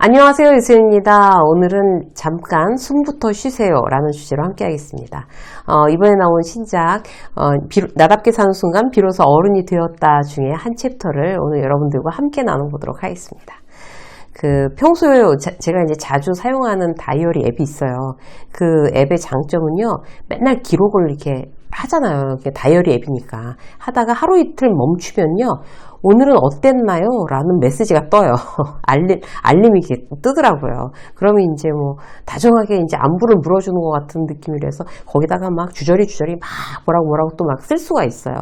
안녕하세요, 유수입니다. 오늘은 잠깐 숨부터 쉬세요 라는 주제로 함께 하겠습니다. 이번에 나온 신작 나답게 사는 순간 비로소 어른이 되었다 중에 한 챕터를 오늘 여러분들과 함께 나눠보도록 하겠습니다. 평소에 제가 이제 자주 사용하는 다이어리 앱이 있어요. 그 앱의 장점은요, 맨날 기록을 이렇게 하잖아요. 다이어리 앱이니까. 하다가 하루 이틀 멈추면요, 오늘은 어땠나요? 라는 메시지가 떠요. 알림이 이렇게 뜨더라고요. 그러면 이제 다정하게 이제 안부를 물어주는 것 같은 느낌이라서 거기다가 막 주저리 막 뭐라고 또 막 쓸 수가 있어요.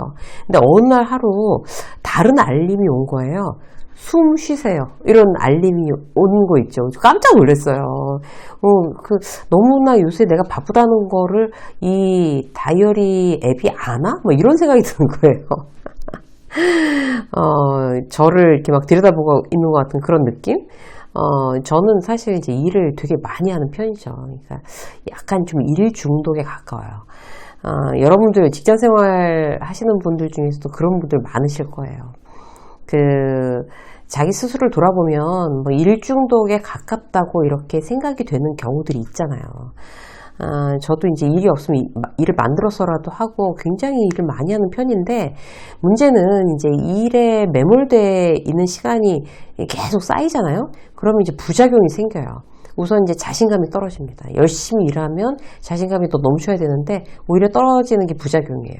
근데 어느 날 하루 다른 알림이 온 거예요. 숨 쉬세요. 이런 알림이 오는 거 있죠. 깜짝 놀랐어요. 너무나 요새 내가 바쁘다는 거를 이 다이어리 앱이 아나? 이런 생각이 드는 거예요. 저를 이렇게 막 들여다보고 있는 것 같은 그런 느낌? 저는 사실 이제 일을 되게 많이 하는 편이죠. 그러니까 약간 좀 일 중독에 가까워요. 여러분들 직장 생활 하시는 분들 중에서도 그런 분들 많으실 거예요. 자기 스스로를 돌아보면 일 중독에 가깝다고 이렇게 생각이 되는 경우들이 있잖아요. 저도 이제 일이 없으면 일을 만들어서라도 하고 굉장히 일을 많이 하는 편인데, 문제는 이제 일에 매몰되어 있는 시간이 계속 쌓이잖아요. 그러면 이제 부작용이 생겨요. 우선 이제 자신감이 떨어집니다. 열심히 일하면 자신감이 또 넘쳐야 되는데 오히려 떨어지는 게 부작용이에요.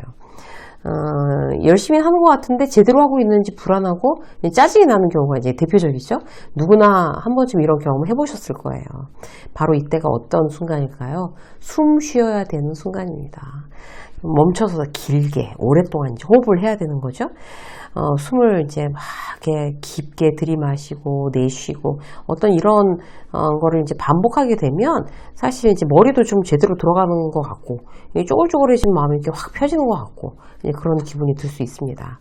열심히 하는 것 같은데 제대로 하고 있는지 불안하고 짜증이 나는 경우가 이제 대표적이죠. 누구나 한 번쯤 이런 경험을 해보셨을 거예요. 바로 이때가 어떤 순간일까요? 숨 쉬어야 되는 순간입니다. 멈춰서 길게 오랫동안 이제 호흡을 해야 되는 거죠. 숨을 이제 막 이렇게 깊게 들이마시고 내쉬고 어떤 이런 거를 이제 반복하게 되면 사실 이제 머리도 좀 제대로 들어가는 것 같고 쪼글쪼글해진 마음이 이렇게 확 펴지는 것 같고 그런 기분이 들 수 있습니다.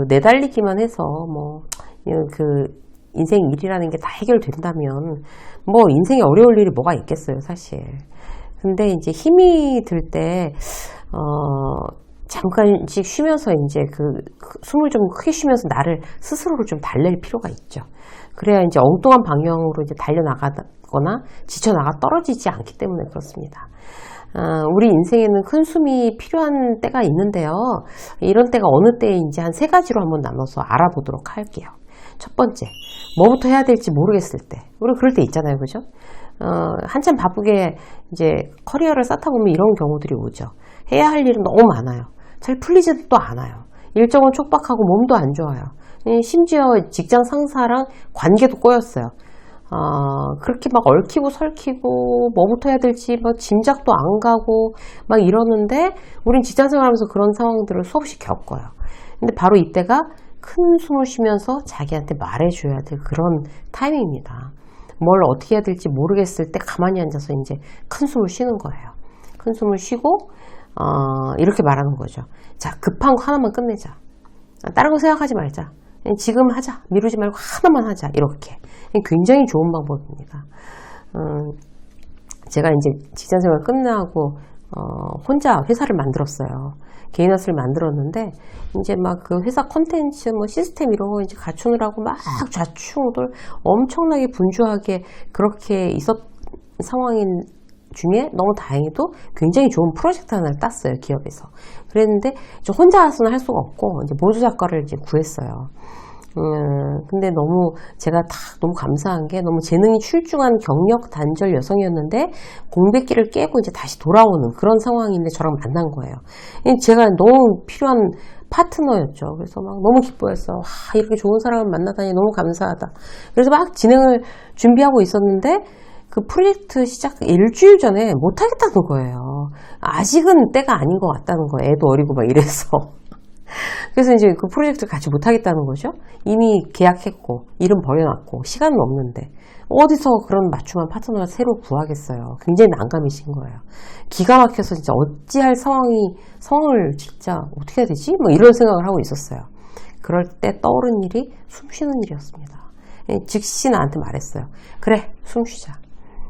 내달리기만 해서 인생 일이라는 게 다 해결된다면 인생에 어려울 일이 뭐가 있겠어요, 사실. 근데 이제 힘이 들 때 잠깐씩 쉬면서 이제 숨을 좀 크게 쉬면서 나를 스스로를 좀 달랠 필요가 있죠. 그래야 이제 엉뚱한 방향으로 이제 달려나가거나 지쳐나가 떨어지지 않기 때문에 그렇습니다. 우리 인생에는 큰 숨이 필요한 때가 있는데요. 이런 때가 어느 때인지 한 3가지로 한번 나눠서 알아보도록 할게요. 첫 번째, 뭐부터 해야 될지 모르겠을 때. 우리 그럴 때 있잖아요, 그죠? 한참 바쁘게 이제 커리어를 쌓다 보면 이런 경우들이 오죠. 해야 할 일은 너무 많아요. 잘 풀리지도 않아요. 일정은 촉박하고 몸도 안 좋아요. 심지어 직장 상사랑 관계도 꼬였어요. 그렇게 막 얽히고 설키고 뭐부터 해야 될지 짐작도 안 가고 막 이러는데 우린 직장 생활하면서 그런 상황들을 수없이 겪어요. 근데 바로 이때가 큰 숨을 쉬면서 자기한테 말해줘야 될 그런 타이밍입니다. 뭘 어떻게 해야 될지 모르겠을 때 가만히 앉아서 이제 큰 숨을 쉬는 거예요. 큰 숨을 쉬고 이렇게 말하는 거죠. 자, 급한 거 하나만 끝내자. 다른 거 생각하지 말자. 지금 하자. 미루지 말고 하나만 하자. 이렇게. 굉장히 좋은 방법입니다. 제가 이제 직장생활 끝나고 혼자 회사를 만들었어요. 개인화를 만들었는데 이제 막 그 회사 콘텐츠 시스템 이런 거 이제 갖추느라고 막 좌충우돌 엄청나게 분주하게 그렇게 있었 상황인 중에 너무 다행히도 굉장히 좋은 프로젝트 하나를 땄어요, 기업에서. 그랬는데 혼자서는 할 수가 없고 이제 보조 작가를 이제 구했어요. 근데 제가 너무 감사한 게 너무 재능이 출중한 경력 단절 여성이었는데 공백기를 깨고 이제 다시 돌아오는 그런 상황인데 저랑 만난 거예요. 제가 너무 필요한 파트너였죠. 그래서 막 너무 기뻐했어. 이렇게 좋은 사람을 만나다니 너무 감사하다. 그래서 막 진행을 준비하고 있었는데 그 프로젝트 시작 일주일 전에 못하겠다는 거예요. 아직은 때가 아닌 것 같다는 거예요. 애도 어리고 막 이래서. 그래서 이제 그 프로젝트를 같이 못하겠다는 거죠. 이미 계약했고 일은 버려놨고 시간은 없는데 어디서 그런 맞춤한 파트너를 새로 구하겠어요. 굉장히 난감해진 거예요. 기가 막혀서 진짜 어찌할 상황을 진짜 어떻게 해야 되지? 이런 생각을 하고 있었어요. 그럴 때 떠오른 일이 숨 쉬는 일이었습니다. 즉시 나한테 말했어요. 그래, 숨 쉬자.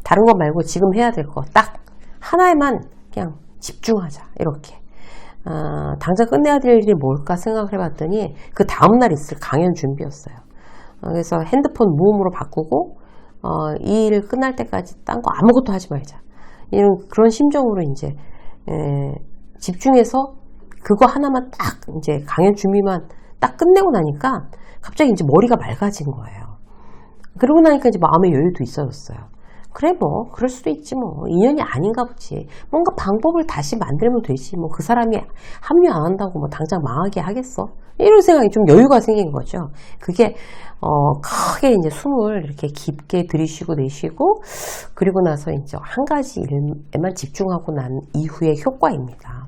다른 거 말고 지금 해야 될 거 딱 하나에만 그냥 집중하자. 이렇게. 당장 끝내야 될 일이 뭘까 생각을 해봤더니 그 다음날 있을 강연 준비였어요. 그래서 핸드폰 무음으로 바꾸고 이 일 끝날 때까지 딴 거 아무것도 하지 말자. 이런 그런 심정으로 이제 집중해서 그거 하나만 딱 이제 강연 준비만 딱 끝내고 나니까 갑자기 이제 머리가 맑아진 거예요. 그러고 나니까 이제 마음의 여유도 있어졌어요. 그래 뭐 그럴 수도 있지 뭐 인연이 아닌가 보지. 뭔가 방법을 다시 만들면 되지. 뭐 그 사람이 합류 안 한다고 뭐 당장 망하게 하겠어. 이런 생각이 좀 여유가 생긴 거죠. 그게 크게 이제 숨을 이렇게 깊게 들이쉬고 내쉬고 그리고 나서 이제 한 가지 일에만 집중하고 난 이후의 효과입니다.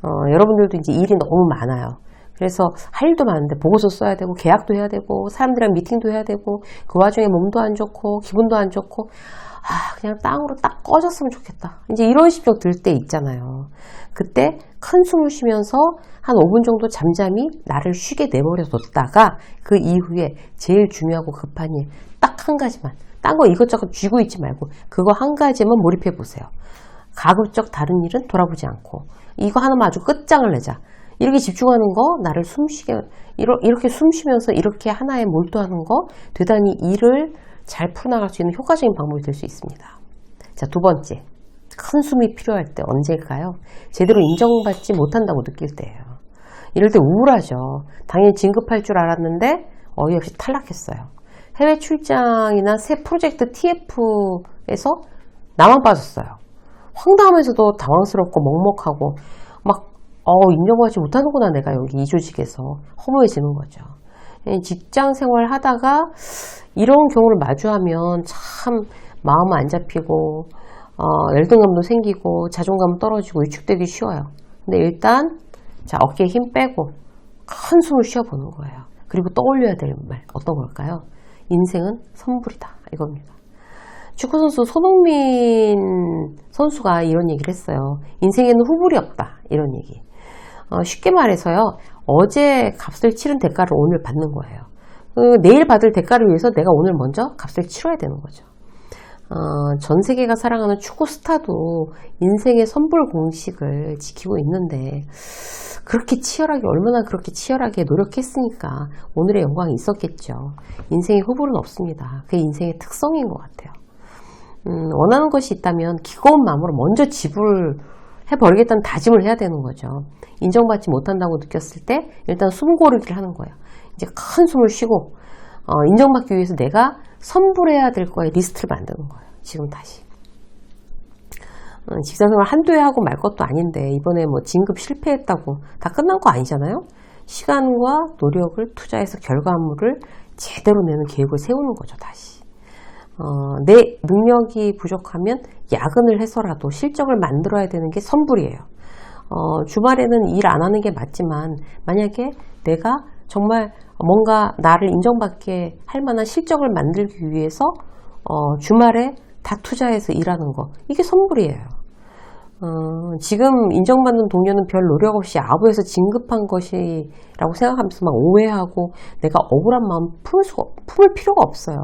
여러분들도 이제 일이 너무 많아요. 그래서 할 일도 많은데 보고서 써야 되고 계약도 해야 되고 사람들이랑 미팅도 해야 되고 그 와중에 몸도 안 좋고 기분도 안 좋고 그냥 땅으로 딱 꺼졌으면 좋겠다. 이제 이런 심정 들 때 있잖아요. 그때 큰 숨을 쉬면서 한 5분 정도 잠잠히 나를 쉬게 내버려 뒀다가 그 이후에 제일 중요하고 급한 일 딱 한 가지만 딴 거 이것저것 쥐고 있지 말고 그거 한 가지만 몰입해 보세요. 가급적 다른 일은 돌아보지 않고 이거 하나만 아주 끝장을 내자. 이렇게 집중하는 거, 나를 숨쉬게, 이렇게 숨 쉬면서 이렇게 하나에 몰두하는 거, 대단히 일을 잘 풀어나갈 수 있는 효과적인 방법이 될 수 있습니다. 자, 두 번째. 큰 숨이 필요할 때 언제일까요? 제대로 인정받지 못한다고 느낄 때예요. 이럴 때 우울하죠. 당연히 진급할 줄 알았는데, 어이없이 탈락했어요. 해외 출장이나 새 프로젝트 TF에서 나만 빠졌어요. 황당하면서도 당황스럽고 먹먹하고, 막, 인정받지 못하는구나, 내가 여기 이 조직에서. 허무해지는 거죠. 직장 생활 하다가 이런 경우를 마주하면 참 마음 안 잡히고, 열등감도 생기고, 자존감 떨어지고, 위축되기 쉬워요. 근데 일단, 자, 어깨에 힘 빼고, 큰 숨을 쉬어보는 거예요. 그리고 떠올려야 될 말, 어떤 걸까요? 인생은 선불이다. 이겁니다. 축구선수 손흥민 선수가 이런 얘기를 했어요. 인생에는 후불이 없다. 이런 얘기. 쉽게 말해서요. 어제 값을 치른 대가를 오늘 받는 거예요. 내일 받을 대가를 위해서 내가 오늘 먼저 값을 치러야 되는 거죠. 전 세계가 사랑하는 축구 스타도 인생의 선불 공식을 지키고 있는데 얼마나 그렇게 치열하게 노력했으니까 오늘의 영광이 있었겠죠. 인생의 후불은 없습니다. 그게 인생의 특성인 것 같아요. 원하는 것이 있다면 기꺼운 마음으로 먼저 지불해버리겠다는 다짐을 해야 되는 거죠. 인정받지 못한다고 느꼈을 때 일단 숨 고르기를 하는 거예요. 이제 큰 숨을 쉬고 인정받기 위해서 내가 선불해야 될 거에 리스트를 만드는 거예요. 지금 다시. 직장생활 한두 해 하고 말 것도 아닌데 이번에 뭐 진급 실패했다고 다 끝난 거 아니잖아요. 시간과 노력을 투자해서 결과물을 제대로 내는 계획을 세우는 거죠. 다시. 내 능력이 부족하면 야근을 해서라도 실적을 만들어야 되는 게 선불이에요. 주말에는 일 안 하는 게 맞지만 만약에 내가 정말 뭔가 나를 인정받게 할 만한 실적을 만들기 위해서 주말에 다 투자해서 일하는 거, 이게 선불이에요. 지금 인정받는 동료는 별 노력 없이 아부에서 진급한 것이라고 생각하면서 막 오해하고 내가 억울한 마음 품을 필요가 없어요.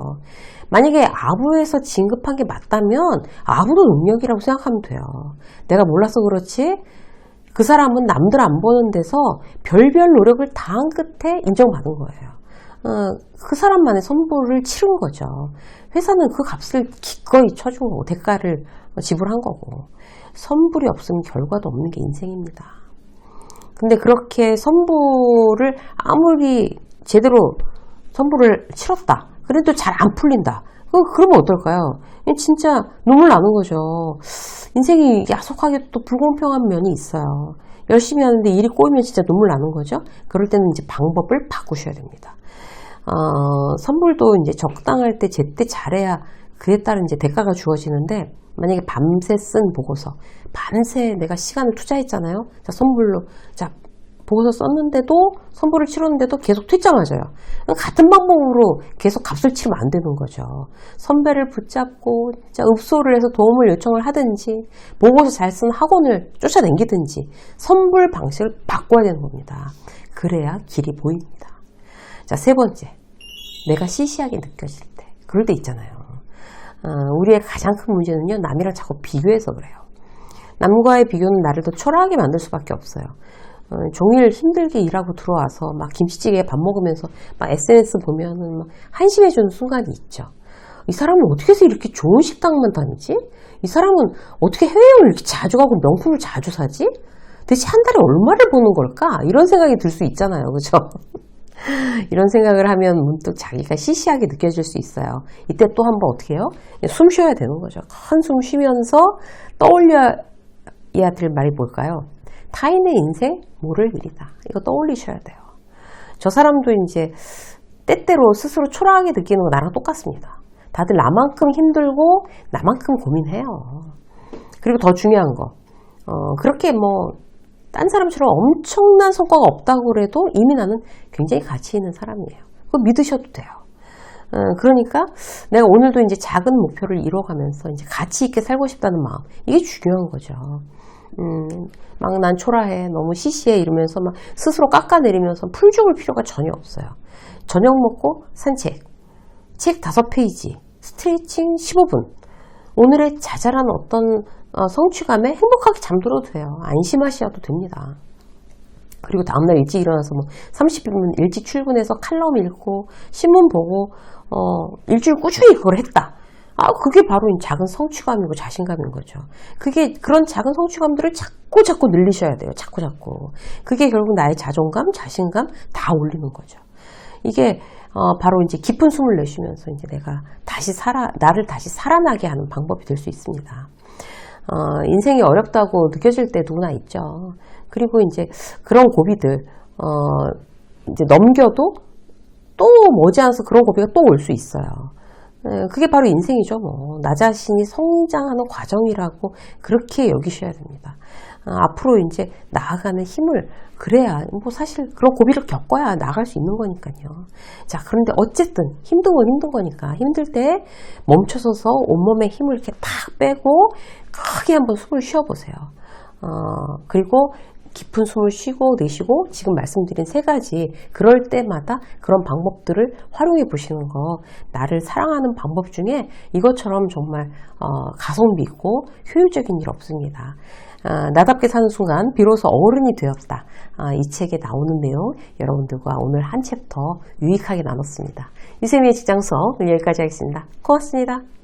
만약에 아부에서 진급한 게 맞다면 아부도 능력이라고 생각하면 돼요. 내가 몰라서 그렇지 그 사람은 남들 안 보는 데서 별별 노력을 다한 끝에 인정받은 거예요. 그 사람만의 선불을 치른 거죠. 회사는 그 값을 기꺼이 쳐준 거고 대가를 지불한 거고 선불이 없으면 결과도 없는 게 인생입니다. 근데 그렇게 선불을 아무리 제대로 선불을 치렀다. 그래도 잘 안 풀린다. 그러면 어떨까요? 진짜 눈물 나는 거죠. 인생이 야속하게 또 불공평한 면이 있어요. 열심히 하는데 일이 꼬이면 진짜 눈물 나는 거죠. 그럴 때는 이제 방법을 바꾸셔야 됩니다. 선불도 이제 적당할 때 제때 잘해야 그에 따른 이제 대가가 주어지는데 만약에 밤새 쓴 보고서, 밤새 내가 시간을 투자했잖아요. 자, 선불로, 자, 보고서 썼는데도, 선불을 치렀는데도 계속 퇴짜 맞아요. 같은 방법으로 계속 값을 치르면 안 되는 거죠. 선배를 붙잡고, 진짜 읍소를 해서 도움을 요청을 하든지, 보고서 잘 쓴 학원을 쫓아다니든지, 선불 방식을 바꿔야 되는 겁니다. 그래야 길이 보입니다. 자, 세 번째. 내가 시시하게 느껴질 때. 그럴 때 있잖아요. 우리의 가장 큰 문제는요, 남이랑 자꾸 비교해서 그래요. 남과의 비교는 나를 더 초라하게 만들 수밖에 없어요. 종일 힘들게 일하고 들어와서 막 김치찌개에 밥 먹으면서 막 SNS 보면은 막 한심해지는 순간이 있죠. 이 사람은 어떻게 해서 이렇게 좋은 식당만 다니지? 이 사람은 어떻게 해외여행을 이렇게 자주 가고 명품을 자주 사지? 대체 한 달에 얼마를 버는 걸까? 이런 생각이 들 수 있잖아요. 그죠? 이런 생각을 하면 문득 자기가 시시하게 느껴질 수 있어요. 이때 또 한번 어떻게 해요? 숨 쉬어야 되는 거죠. 한숨 쉬면서 떠올려야 될 말이 뭘까요? 타인의 인생 모를 일이다. 이거 떠올리셔야 돼요. 저 사람도 이제 때때로 스스로 초라하게 느끼는 거 나랑 똑같습니다. 다들 나만큼 힘들고 나만큼 고민해요. 그리고 더 중요한 거, 그렇게 뭐 딴 사람처럼 엄청난 성과가 없다고 그래도 이미 나는 굉장히 가치 있는 사람이에요. 그거 믿으셔도 돼요. 그러니까 내가 오늘도 이제 작은 목표를 이뤄가면서 이제 가치 있게 살고 싶다는 마음, 이게 중요한 거죠. 막 난 초라해, 너무 시시해 이러면서 막 스스로 깎아내리면서 풀 죽을 필요가 전혀 없어요. 저녁 먹고 산책, 책 5페이지, 스트레칭 15분, 오늘의 자잘한 어떤 성취감에 행복하게 잠들어도 돼요. 안심하셔도 됩니다. 그리고 다음날 일찍 일어나서 뭐 30분 일찍 출근해서 칼럼 읽고 신문 보고 일주일 꾸준히 그걸 했다. 그게 바로 작은 성취감이고 자신감인 거죠. 그런 작은 성취감들을 자꾸 늘리셔야 돼요. 자꾸. 그게 결국 나의 자존감, 자신감 다 올리는 거죠. 이게 바로 이제 깊은 숨을 내쉬면서 이제 내가 나를 다시 살아나게 하는 방법이 될 수 있습니다. 인생이 어렵다고 느껴질 때 누구나 있죠. 그리고 이제 그런 고비들, 이제 넘겨도 또 머지않아서 그런 고비가 또 올 수 있어요. 그게 바로 인생이죠. 뭐 나 자신이 성장하는 과정이라고 그렇게 여기셔야 됩니다. 앞으로 이제 나아가는 힘을, 그래야 뭐 사실 그런 고비를 겪어야 나아갈 수 있는 거니까요. 자, 그런데 어쨌든 힘든 건 힘든 거니까 힘들 때 멈춰서서 온몸에 힘을 이렇게 탁 빼고 크게 한번 숨을 쉬어보세요. 그리고 깊은 숨을 쉬고 내쉬고 지금 말씀드린 3가지, 그럴 때마다 그런 방법들을 활용해 보시는 거, 나를 사랑하는 방법 중에 이것처럼 정말 가성비 있고 효율적인 일 없습니다. 나답게 사는 순간 비로소 어른이 되었다. 이 책에 나오는 내용 여러분들과 오늘 한 챕터 유익하게 나눴습니다. 유세미의 직장 수업 여기까지 하겠습니다. 고맙습니다.